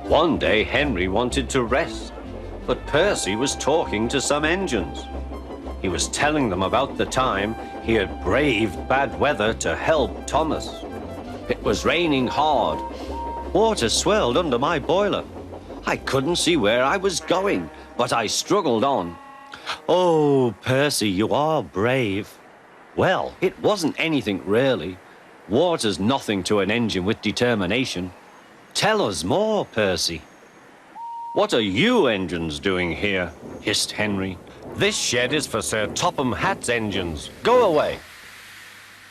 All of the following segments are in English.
One day Henry wanted to rest, but Percy was talking to some engines. He was telling them about the time he had braved bad weather to help Thomas. It was raining hard. Water swirled under my boiler. I couldn't see where I was going, but I struggled on. Oh, Percy, you are brave. Well, it wasn't anything really. Water's nothing to an engine with determination. Tell us more, Percy. What are you engines doing here? Hissed Henry. This shed is for Sir Topham Hatt's engines. Go away.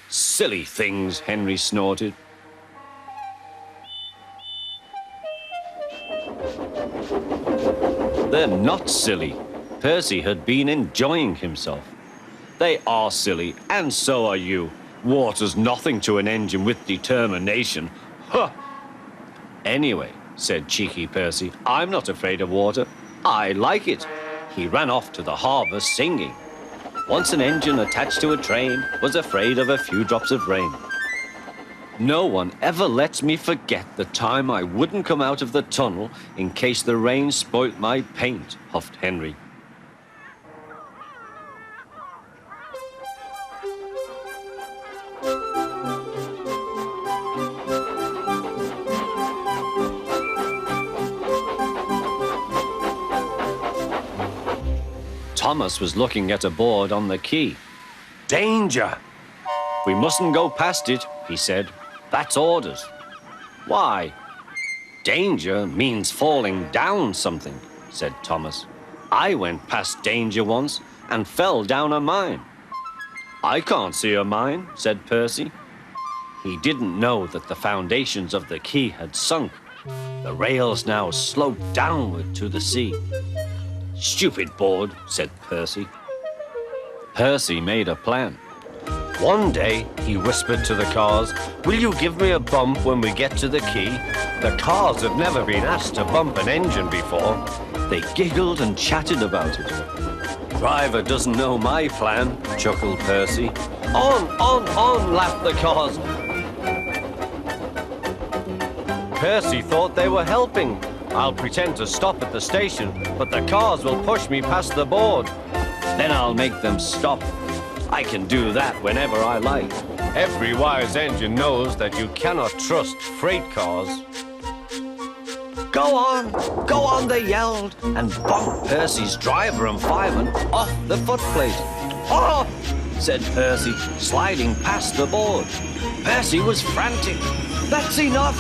Silly things, Henry snorted. They're not silly. Percy had been enjoying himself. They are silly, and so are you. Water's nothing to an engine with determination. Huh! Anyway, said cheeky Percy, I'm not afraid of water. I like it. He ran off to the harbour singing. Once an engine attached to a train was afraid of a few drops of rain. No one ever lets me forget the time I wouldn't come out of the tunnel in case the rain spoilt my paint, huffed Henry. Thomas was looking at a board on the quay. Danger! We mustn't go past it, he said. That's orders. Why? Danger means falling down something, said Thomas. I went past danger once and fell down a mine. I can't see a mine, said Percy. He didn't know that the foundations of the quay had sunk. The rails now sloped downward to the sea. Stupid board, said Percy. Percy made a plan. One day, he whispered to the cars, will you give me a bump when we get to the quay? The cars had never been asked to bump an engine before. They giggled and chatted about it. Driver doesn't know my plan, chuckled Percy. On, laughed the cars. Percy thought they were helping. I'll pretend to stop at the station, but the cars will push me past the board. Then I'll make them stop. I can do that whenever I like. Every wise engine knows that you cannot trust freight cars. Go on, they yelled, and bumped Percy's driver and fireman off the footplate. Oh, said Percy, sliding past the board. Percy was frantic. That's enough.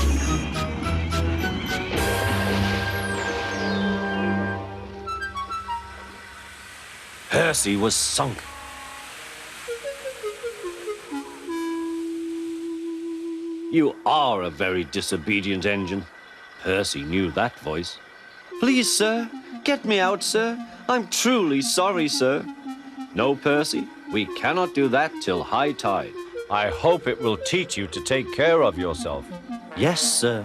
Percy was sunk. You are a very disobedient engine. Percy knew that voice. Please, sir, get me out, sir. I'm truly sorry, sir. No, Percy, we cannot do that till high tide. I hope it will teach you to take care of yourself. Yes, sir.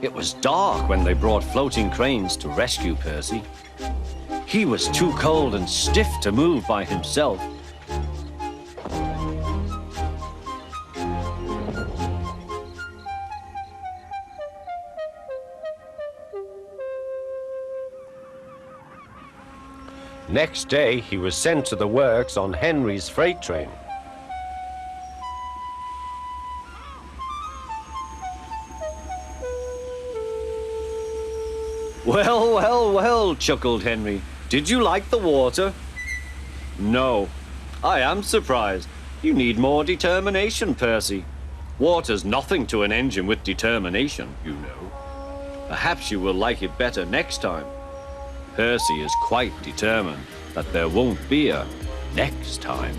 It was dark when they brought floating cranes to rescue Percy. He was too cold and stiff to move by himself. Next day, he was sent to the works on Henry's freight train. Well, chuckled Henry. Did you like the water? No. I am surprised. You need more determination, Percy. Water's nothing to an engine with determination, you know. Perhaps you will like it better next time. Percy is quite determined that there won't be a next time.